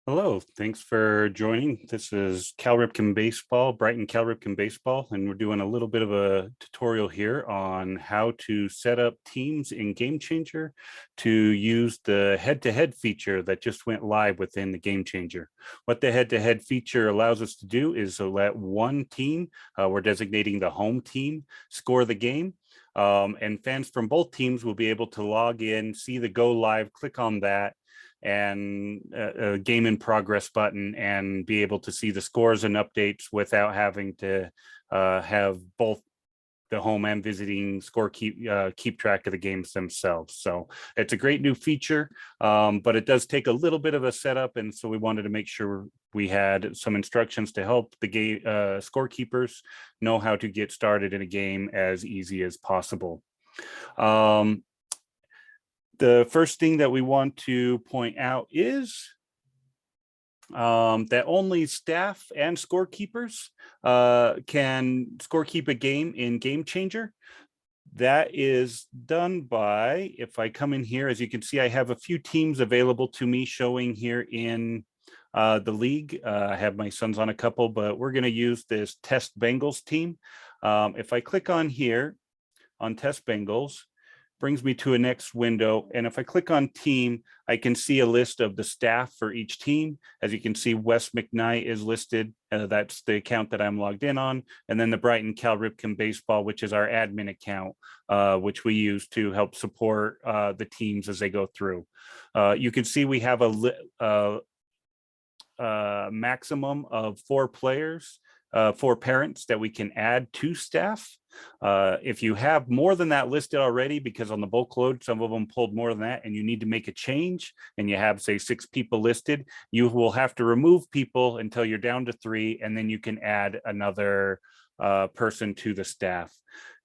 Hello, thanks for joining. This is Cal Ripken Baseball, Brighton Cal Ripken Baseball, and we're doing a little bit of a tutorial here on how to set up teams in Gamechanger to use the head-to-head feature that just went live within the Gamechanger. What the head-to-head feature allows us to do is to let one team, we're designating the home team, score the game. And fans from both teams will be able to log in, see the go live, click on that, and a game in progress button and be able to see the scores and updates without having to have both the home and visiting keep track of the games themselves. So it's a great new feature, but it does take a little bit of a setup. And so we wanted to make sure we had some instructions to help the game scorekeepers know how to get started in a game as easy as possible. The first thing that we want to point out is that only staff and scorekeepers can scorekeep a game in Gamechanger. That is done by, if I come in here, as you can see, I have a few teams available to me showing here in the league. I have my sons on a couple, but we're going to use this Test Bengals team. If I click on here on Test Bengals, brings me to a next window. And if I click on team, I can see a list of the staff for each team. As you can see, Wes McKnight is listed. That's the account that I'm logged in on. And then the Brighton Cal Ripken Baseball, which is our admin account, which we use to help support the teams as they go through. You can see we have a maximum of 4 players, 4 parents that we can add to staff. If you have more than that listed already, because on the bulk load, some of them pulled more than that, and you need to make a change, and you have, say, 6 people listed, you will have to remove people until you're down to 3, and then you can add another person to the staff.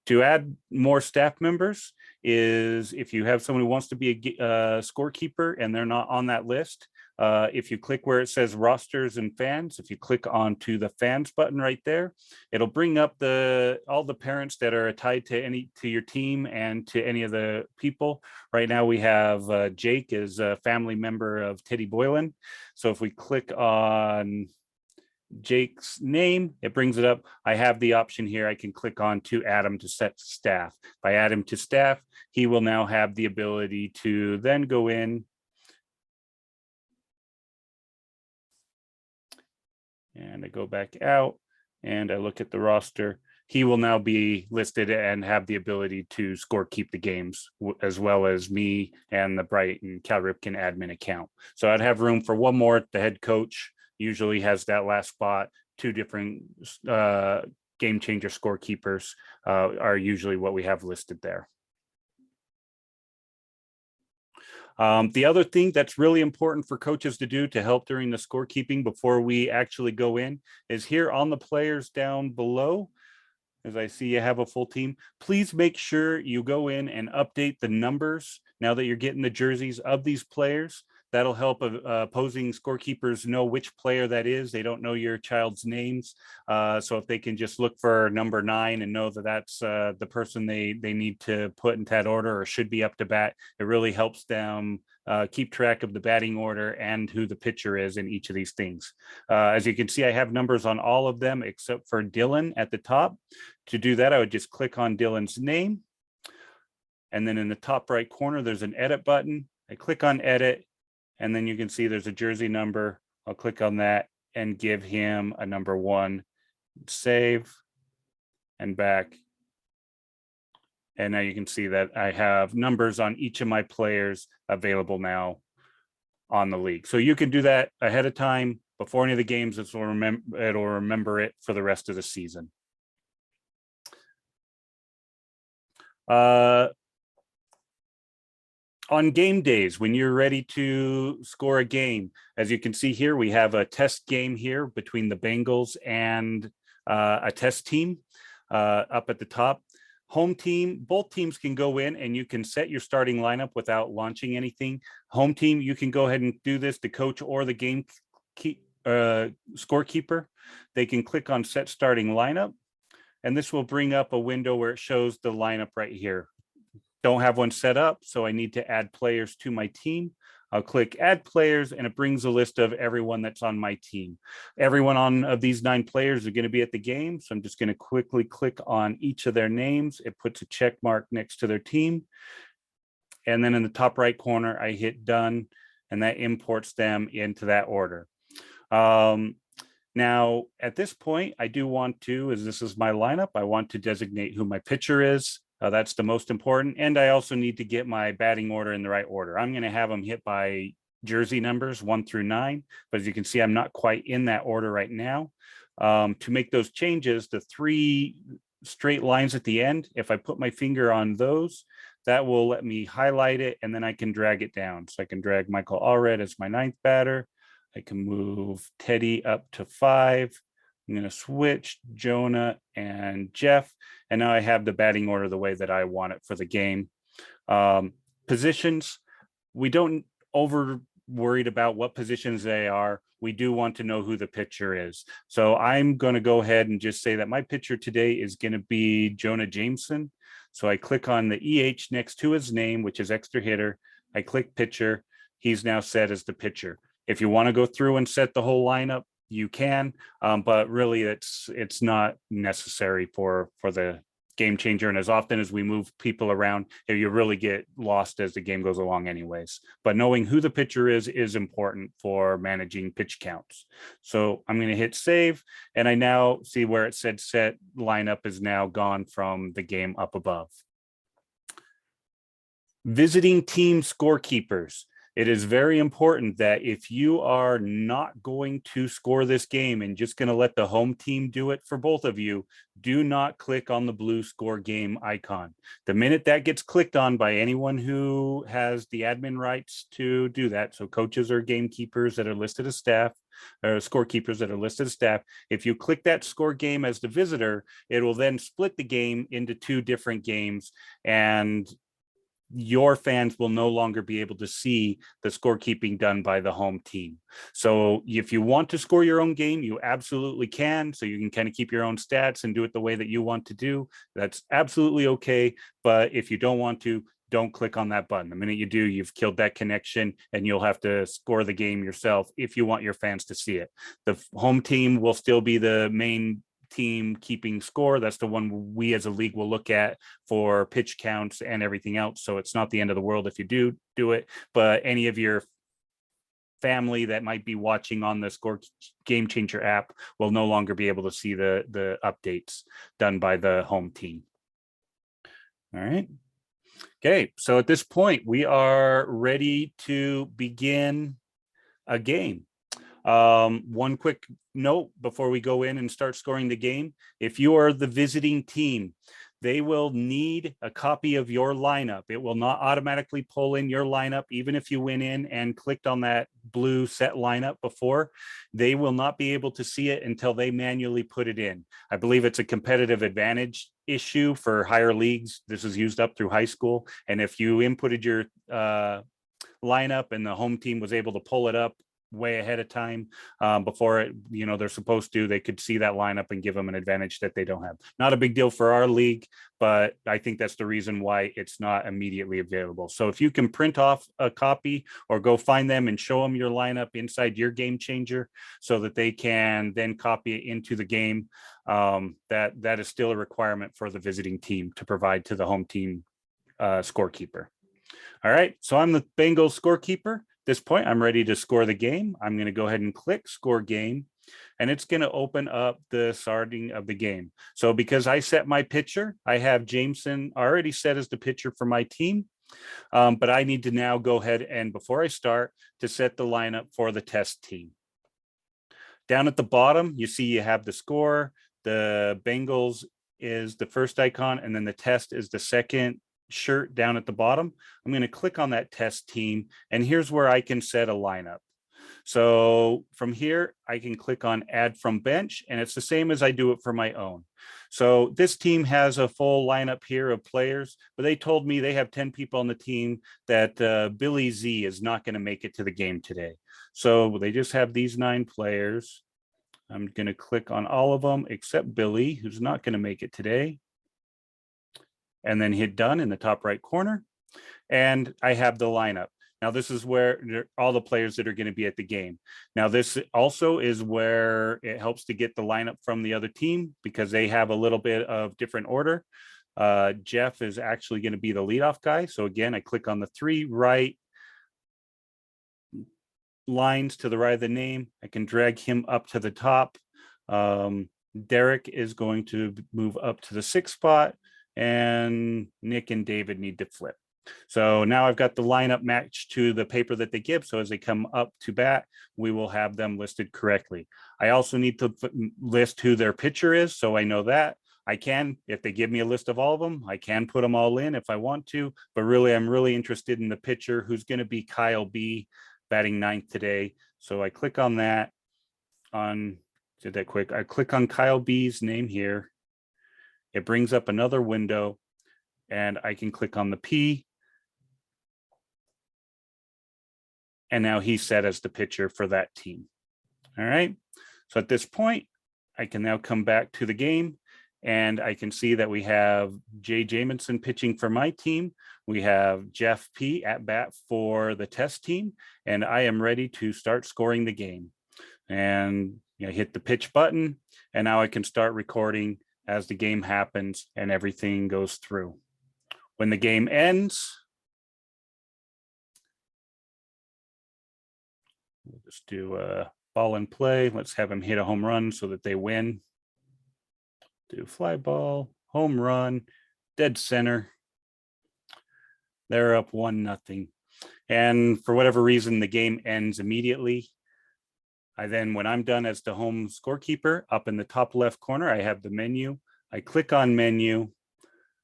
To add more staff members is if you have someone who wants to be a scorekeeper and they're not on that list, if you click where it says rosters and fans, if you click onto the fans button right there, it'll bring up all the parents that are tied to your team and to any of the people. Right now we have Jake is a family member of Teddy Boylan. So if we click on Jake's name, it brings it up. I have the option here. I can click on to add him to set staff. If I add him to staff, he will now have the ability to then go in and I go back out and I look at the roster. He will now be listed and have the ability to keep the games, as well as me and the Brighton Cal Ripken admin account. So I'd have room for one more. The head coach usually has that last spot. 2 different Gamechanger scorekeepers are usually what we have listed there. The other thing that's really important for coaches to do to help during the scorekeeping before we actually go in is here on the players down below. As I see you have a full team, please make sure you go in and update the numbers now that you're getting the jerseys of these players. That'll help opposing scorekeepers know which player that is. They don't know your child's names. So if they can just look for number 9 and know that that's the person they need to put into that order or should be up to bat, it really helps them keep track of the batting order and who the pitcher is in each of these things. As you can see, I have numbers on all of them except for Dylan at the top. To do that, I would just click on Dylan's name. And then in the top right corner, there's an edit button. I click on edit, and then you can see there's a jersey number. I'll click on that and give him a number 1, save, and back. And now you can see that I have numbers on each of my players available now on the league. So you can do that ahead of time before any of the games. It'll remember it for the rest of the season. On game days, when you're ready to score a game, as you can see here, we have a test game here between the Bengals and a test team up at the top. Home team, both teams can go in and you can set your starting lineup without launching anything. Home team, you can go ahead and do this, the coach or the scorekeeper. They can click on set starting lineup, and this will bring up a window where it shows the lineup right here. Don't have one set up, so I need to add players to my team. I'll click add players, and it brings a list of everyone that's on my team. Everyone of these 9 players are going to be at the game. So I'm just going to quickly click on each of their names. It puts a check mark next to their team. And then in the top right corner, I hit done, and that imports them into that order. Now, at this point, I do want to, as this is my lineup, I want to designate who my pitcher is. That's the most important. And I also need to get my batting order in the right order. I'm going to have them hit by jersey numbers 1 through 9. But as you can see, I'm not quite in that order right now. To make those changes, the 3 straight lines at the end, if I put my finger on those, that will let me highlight it, and then I can drag it down. So I can drag Michael Allred as my 9th batter. I can move Teddy up to 5. I'm going to switch Jonah and Jeff. And now I have the batting order the way that I want it for the game. Positions, we don't over worried about what positions they are. We do want to know who the pitcher is. So I'm going to go ahead and just say that my pitcher today is going to be Jonah Jameson. So I click on the EH next to his name, which is extra hitter. I click pitcher. He's now set as the pitcher. If you want to go through and set the whole lineup, you can, but really it's not necessary for the game changer. And as often as we move people around, you really get lost as the game goes along anyways. But knowing who the pitcher is important for managing pitch counts. So I'm going to hit save, and I now see where it said set lineup is now gone from the game up above. Visiting team scorekeepers. It is very important that if you are not going to score this game and just going to let the home team do it for both of you, do not click on the blue score game icon. The minute that gets clicked on by anyone who has the admin rights to do that, so coaches or gamekeepers that are listed as staff, or scorekeepers that are listed as staff, if you click that score game as the visitor, it will then split the game into 2 different games, and your fans will no longer be able to see the scorekeeping done by the home team. So if you want to score your own game, you absolutely can. So you can kind of keep your own stats and do it the way that you want to do. That's absolutely okay. But if you don't want to, don't click on that button. The minute you do, you've killed that connection, and you'll have to score the game yourself if you want your fans to see it. The home team will still be the main team keeping score. That's the one we as a league will look at for pitch counts and everything else. So it's not the end of the world if you do it, but any of your family that might be watching on the Score Game Changer app will no longer be able to see the updates done by the home team. All right. Okay, so at this point, we are ready to begin a game. One quick note before we go in and start scoring the game. If you are the visiting team, they will need a copy of your lineup. It will not automatically pull in your lineup, even if you went in and clicked on that blue set lineup before. They will not be able to see it until they manually put it in. I believe it's a competitive advantage issue for higher leagues. This is used up through high school. And if you inputted your lineup and the home team was able to pull it up way ahead of time before it, they're supposed to, they could see that lineup and give them an advantage that they don't have. Not a big deal for our league, but I think that's the reason why it's not immediately available. So if you can print off a copy or go find them and show them your lineup inside your game changer so that they can then copy it into the game, that is still a requirement for the visiting team to provide to the home team scorekeeper. All right, so I'm the Bengals scorekeeper. This point, I'm ready to score the game. I'm going to go ahead and click score game, and it's going to open up the starting of the game. So because I set my pitcher, I have Jameson already set as the pitcher for my team, but I need to now go ahead and, before I start, to set the lineup for the test team. Down at the bottom, you see you have the score. The Bengals is the first icon, and then the test is the second shirt down at the bottom. I'm going to click on that test team, and here's where I can set a lineup. So from here, I can click on add from bench, and it's the same as I do it for my own. So this team has a full lineup here of players, but they told me they have 10 people on the team that Billy Z is not going to make it to the game today. So they just have these 9 players. I'm going to click on all of them except Billy, who's not going to make it today, and then hit done in the top right corner. And I have the lineup. Now, this is where all the players that are going to be at the game. Now, this also is where it helps to get the lineup from the other team because they have a little bit of different order. Jeff is actually going to be the leadoff guy. So again, I click on the 3 right lines to the right of the name. I can drag him up to the top. Derek is going to move up to the 6th spot, and Nick and David need to flip. So now I've got the lineup matched to the paper that they give. So as they come up to bat, we will have them listed correctly. I also need to list who their pitcher is, so I know that. I can, if they give me a list of all of them, I can put them all in if I want to, but really, I'm really interested in the pitcher, who's going to be Kyle B, batting 9th today. So I click on that. Did that quick. I click on Kyle B's name here. It brings up another window, and I can click on the P. And now he's set as the pitcher for that team. All right. So at this point, I can now come back to the game, and I can see that we have Jay Jamison pitching for my team. We have Jeff P at bat for the test team, and I am ready to start scoring the game. And hit the pitch button, and now I can start recording as the game happens and everything goes through. When the game ends, we'll just do a ball in play. Let's have them hit a home run so that they win. Do fly ball, home run, dead center. They're up 1-0. And for whatever reason, the game ends immediately. When I'm done as the home scorekeeper, up in the top left corner, I have the menu. I click on menu.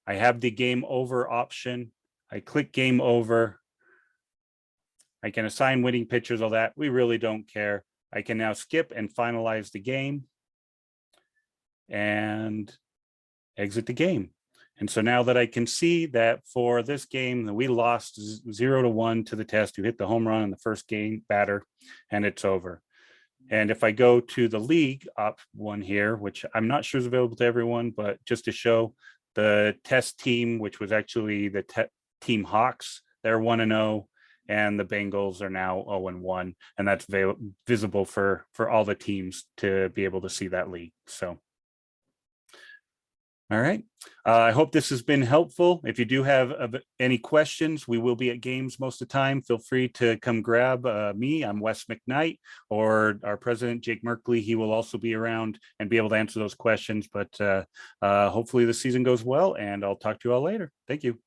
I have the game over option. I click game over. I can assign winning pitchers, all that. We really don't care. I can now skip and finalize the game and exit the game. And so now that I can see that for this game, that we lost 0-1 to the test, who hit the home run in the first game batter, and it's over. And if I go to the league op one here, which I'm not sure is available to everyone, but just to show the test team, which was actually the team Hawks, they're 1-0, and the Bengals are now 0-1, and that's visible for all the teams to be able to see that league. So, all right. I hope this has been helpful. If you do have any questions, we will be at games most of the time. Feel free to come grab me. I'm Wes McKnight, or our president, Jake Merkley. He will also be around and be able to answer those questions. But hopefully the season goes well, and I'll talk to you all later. Thank you.